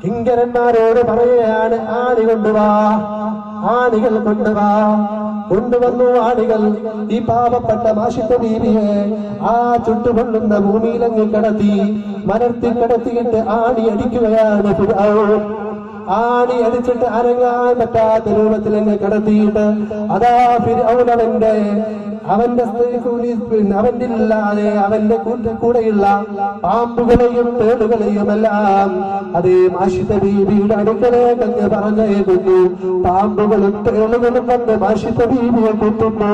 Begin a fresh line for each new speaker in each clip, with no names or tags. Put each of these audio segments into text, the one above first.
കിങ്കരന്മാരോട് പറയുകയാണ്, ആണി കൊണ്ടുവാ, ആണികൾ കൊണ്ടുവാ. കൊണ്ടുവന്നു ആണികൾ. ഈ പാവപ്പെട്ട മാഷിത്ത ബീവിയെ ആ ചുട്ടുകൊള്ളുന്ന ഭൂമിയിലങ്ങ് കിടത്തി, മലർത്തി കിടത്തിയിട്ട് ആണി അടിക്കുകയാണ് ഫിർഔൻ. ആണി അടിച്ചിട്ട് അനങ്ങാൻ പറ്റാത്ത രൂപത്തിലങ്ങ് കിടത്തിയിട്ട് അതാ ഫിർഔൻ അവന്റെ അവന്റെ ഇല്ലാതെ അവന്റെ കൂടെയുള്ള പാമ്പുകളെയും തേളുകളെയും എല്ലാം അതേ മാഷിത ബീവിയുടെ അടുക്കലേക്കങ്ങ് പറഞ്ഞേക്കുന്നു. പാമ്പുകളും തേളുകളും വന്ന് മാഷിത ബീവിയെ കുത്തുന്നു,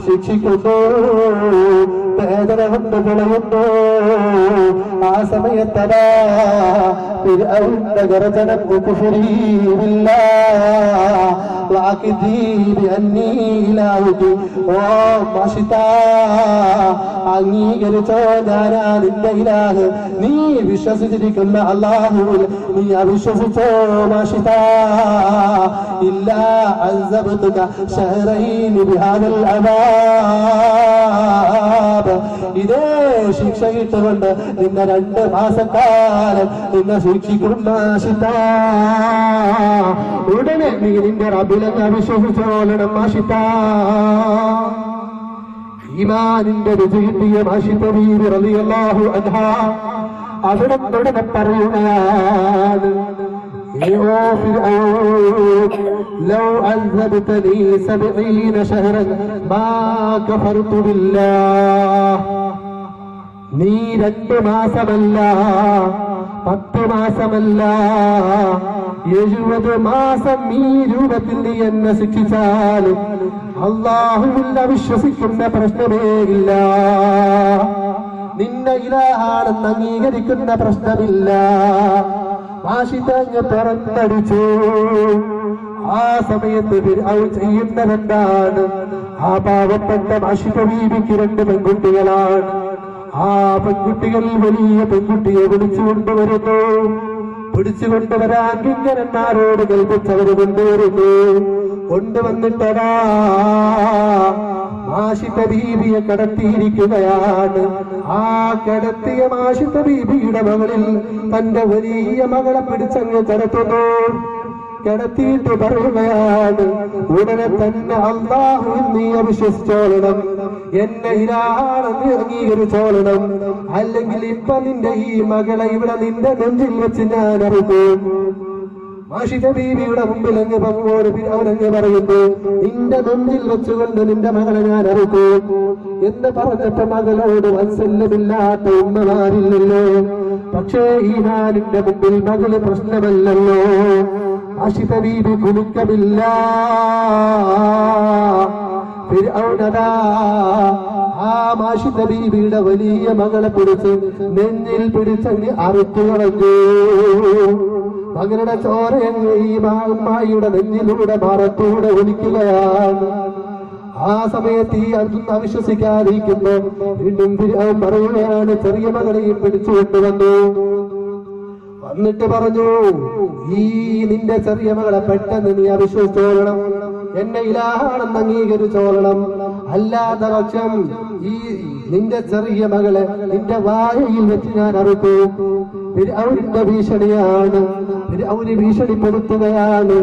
ശിക്ഷിക്കുന്നു, വേദന കൊണ്ട് പിളയുന്നു. ആ സമയത്തതാ ഫിർഔന്റെ ഗർജനം കുഫ്രില്ല അംഗീകരിച്ചോ, ഞാനാ നിന്റെ ഇലാഹ്. നീ വിശ്വസിച്ചിരിക്കുന്ന അല്ലാഹുവിൽ നീ അവിശ്വസിച്ചോ മാഷിത. ഇല്ല അസ്സബ്തുക ശഹ്റൈനി ബിഹാദൽ അദാബ്. ഇതേ ശിക്ഷ ഇട്ടുകൊണ്ട് നിന്നെ 2 മാസക്കാലം നിന്നെ ശിക്ഷിക്കും മാഷിത. ഉടനെ നീ നിന്റെ റബ്ബിലങ്ങ് അവിശ്വസിച്ചോളണം മാഷിത. ഈമാനിന്റെ രുചി കിട്ടിയ മാഷിത ബീവി റളിയല്ലാഹു അൻഹാ അവിടെ ഉടനെ പറയുകയാണ്, ലൗ അസ്സബ്തനീ 70 ശഹ്റൻ മാ കഫർതു ബില്ലാഹ്. നീ 2 മാസമല്ല, 10 മാസമല്ല, 70 മാസം ഈ രൂപത്തിൽ നീ എന്നെ ശിക്ഷിച്ചാലും അല്ലാഹുവിൽ അവിശ്വസിക്കുന്ന പ്രശ്നമേ ഇല്ല. നിന്നെ ഇലാഹാണെന്ന് അംഗീകരിക്കുന്ന പ്രശ്നമില്ല. മാഷിതങ്ങ് തുറന്നടിച്ചു. ആ സമയത്ത് ഫിർഔൻ ചെയ്യുന്നതെന്താണ്? ആ പാവപ്പെട്ട മാഷിത ബീവിക്ക് 2 പെൺകുട്ടികളാണ്. ആ പെൺകുട്ടികൾ വലിയ പെൺകുട്ടിയെ വിളിച്ചുകൊണ്ടുവരുന്നു. പിടിച്ചുകൊണ്ടുവരാൻ കിങ്കരന്മാരോട് കൽപ്പിച്ചവര് കൊണ്ടുവരുന്നു. കൊണ്ടുവന്നിട്ടതാ മാഷിത ബീവിയെ കടത്തിയിരിക്കുകയാണ്. ആ കടത്തിയ മാഷിത ബീവിയുടെ മകളിൽ തന്റെ വലിയ മകളെ പിടിച്ചങ്ങ് കിടത്തുന്നു. കിടത്തിയിട്ട് പറയുകയാണ്, ഉടനെ തന്നെ അല്ലാഹുവിൽ നീ അവിശ്വസിച്ചോളണം, എന്നെ ഇലാഹാണെന്ന് അംഗീകരിച്ചോളണം, അല്ലെങ്കിൽ ഇപ്പൊ നിന്റെ ഈ മകളെ ഇവിടെ നിന്റെ നെഞ്ചിൽ വെച്ച് ഞാൻ അറിയിക്കും. മാഷിത ബീവിയുടെ മുമ്പിൽ അങ്ങ് അവനങ്ങ് പറയുന്നു, നിന്റെ നെഞ്ചിൽ വെച്ചുകൊണ്ട് നിന്റെ മകളെ ഞാൻ അറിയിക്കും എന്ന് പറഞ്ഞപ്പോ മകളോട് വാത്സല്യമില്ലാത്ത ഉമ്മമാരില്ലല്ലോ. പക്ഷേ ഈമാനിന്റെ മുമ്പിൽ മകള് പ്രശ്നമല്ലല്ലോ. മാഷിത ബീവി കുലുക്കമില്ല. ഫിർഔനതാ ആ മാഷിത ബീവിയുടെ വലിയ മകളെ പിടിച്ച് നെഞ്ഞിൽ പിടിച്ചങ്ങ് അറുത്തു കളഞ്ഞു. മകളുടെ ചോരയങ്ങ് ഈ അമ്മായിയുടെ നെഞ്ഞിലൂടെ മറത്തൂടെ ഒലിക്കുകയാണ്. ആ സമയത്ത് ഈ അതൊന്നും അവിശ്വസിക്കാതിരിക്കുന്നു. വീണ്ടും ഫിർഔൻ പറയുകയാണ്, ചെറിയ മകളെയും പിടിച്ചുകൊണ്ടുവന്നു. വന്നിട്ട് പറഞ്ഞു, ഈ നിന്റെ ചെറിയ മകളെ പെട്ടെന്ന് നീ അവിശ്വസിച്ചോളണം, എന്നെ ഇലാഹാണെന്ന് അംഗീകരിച്ചോളണം. അല്ലാത്ത പക്ഷം ഈ നിന്റെ ചെറിയ മകളെ നിന്റെ വായയിൽ വെച്ച് ഞാൻ അറുക്കും. ഫിർഔനിന്റെ ഭീഷണിയാണ്, ഫിർഔന് ഭീഷണിപ്പെടുത്തുകയാണ്.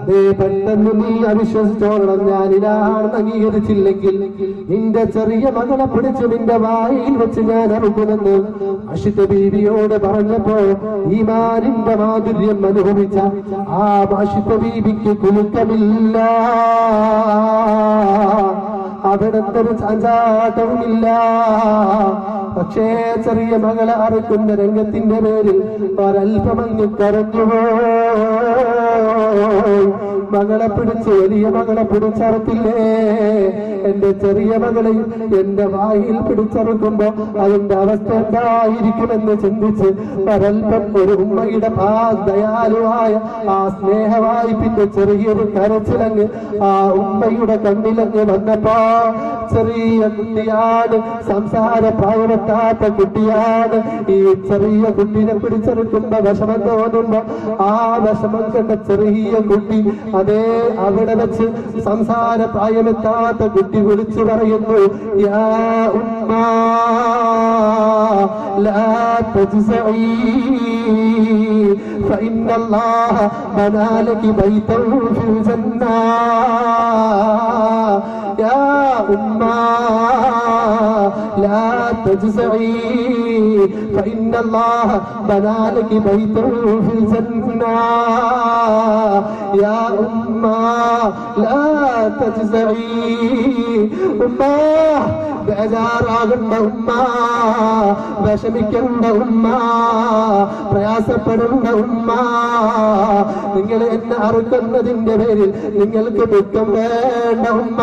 അതേ പെട്ടെന്ന് നീ അവിശ്വസിച്ചോളണം, ഞാൻ ഇലാഹാണെന്ന് അംഗീകരിച്ചില്ലെങ്കിൽ നിന്റെ ചെറിയ മകളെ പിടിച്ച് നിന്റെ വായയിൽ വെച്ച് ഞാൻ അറുക്കുമെന്ന് മാഷിത ബീവിയോട് പറഞ്ഞപ്പോ ഈമാനിന്റെ മാധുര്യം അനുഭവിച്ച ആ മാഷിത ബീവിക്ക് കുലുക്കമില്ല. അവിടത്തെ ഒരു ചാഞ്ചാട്ടവുമില്ല. പക്ഷേ ചെറിയ മകളെ അറുക്കുന്ന രംഗത്തിന്റെ പേരിൽ ഒരൽപ്പമങ്ങ് കരഞ്ഞുപോയി. മകളെ പിടിച്ച് വലിയ മകളെ പിടിച്ചറുത്തില്ലേ, എന്റെ ചെറിയ മകളെയും എന്റെ വായിൽ പിടിച്ചറുക്കുമ്പോ അതിന്റെ അവസ്ഥ എന്തായിരിക്കുമെന്ന് ചിന്തിച്ച് ഒരൽപ്പം ഒരു ഉമ്മയുടെ ആ ദയാലുവായ ആ സ്നേഹവായ്പിന്റെ ചെറിയൊരു കരച്ചിലങ്ങ് ആ ഉമ്മയുടെ കണ്ണിലങ്ങ് വന്നപ്പോ, ചെറിയ കുട്ടിയാണ്, സംസാര പ്രായമെത്താത്ത കുട്ടിയാണ്. ഈ ചെറിയ കുട്ടിനെ പിടിച്ചെടുക്കുമ്പോ വിഷമം തോന്നുമ്പോ ആ വിഷമം കണ്ട ചെറിയ കുട്ടി അതേ അവിടെ വെച്ച് സംസാര പ്രായമെത്താത്ത കുട്ടി വിളിച്ചു പറയുന്നു, യാ ഉമ്മ ലാ തജ്സഈ فإن الله بنى لك بيتا في الجنة يا أمّا لا تجزعي فإن الله بنى لك بيتا في الجنة يا أمّا لا تجزعي أمّا ബേജാറാകുന്ന ഉമ്മ, വിഷമിക്കേണ്ട ഉമ്മ, പ്രയാസപ്പെടുന്ന ഉമ്മ, നിങ്ങൾ എന്നെ അറുക്കുന്നതിന്റെ പേരിൽ നിങ്ങൾക്ക് ദുഃഖം വേണ്ട ഉമ്മ.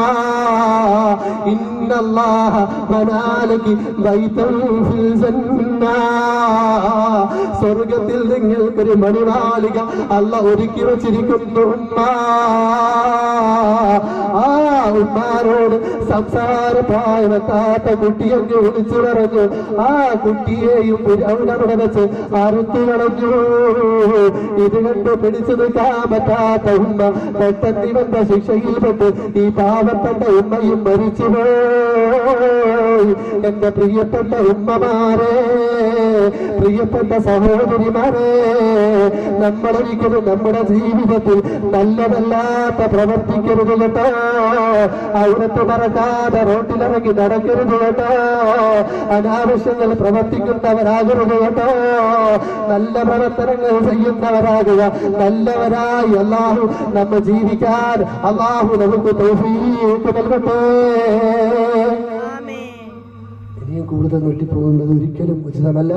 ഇന്നല്ലാഹ ബനാലകി ബൈതൻ ഫിൽ ജന്ന, സ്വർഗത്തിൽ നിങ്ങൾക്കൊരു മണിമാളിക അല്ലാഹ് ഒരുക്കി വച്ചിരിക്കുന്നു ഉമ്മ. ആ ഉമ്മാരോട് സംസാര പ്രായമെത്താത്ത കുട്ടിയൊക്കെ വിളിച്ചു പറഞ്ഞു. ആ കുട്ടിയെയും അവിടെ വെച്ച് അറുത്തു കളഞ്ഞു. ഇത് കണ്ട് പിടിച്ചു നിൽക്കാൻ പറ്റാത്ത ഉമ്മ പെട്ടെന്ന് ഇവന്റെ ശിക്ഷയിൽപ്പെട്ട് ഈ പാവപ്പെട്ട ഉമ്മയും മരിച്ചുപോയി. എന്റെ പ്രിയപ്പെട്ട ഉമ്മമാരെ, പ്രിയപ്പെട്ട സഹോദരിമാരെ, നമ്മളൊരിക്കലും നമ്മുടെ ജീവിതത്തിൽ നല്ലതല്ലാത്ത പ്രവർത്തിക്കരുത് കേട്ടോ. അവിടത്ത് മറക്കാതെ റോട്ടിലിറങ്ങി നടക്കരുത് കേട്ടോ. അനാവശ്യങ്ങൾ പ്രവർത്തിക്കുന്നവരാകരുത് കേട്ടോ. നല്ല പ്രവർത്തനങ്ങൾ ചെയ്യുന്നവരാകുക. നല്ലവരായി അല്ലാഹു നമ്മെ ജീവിക്കാൻ അല്ലാഹു നമുക്ക് തൗഫീഖ് നൽകട്ടെ. ഇനിയും കൂടുതൽ നീട്ടിപ്പോകുന്നത് ഒരിക്കലും ഉചിതമല്ല.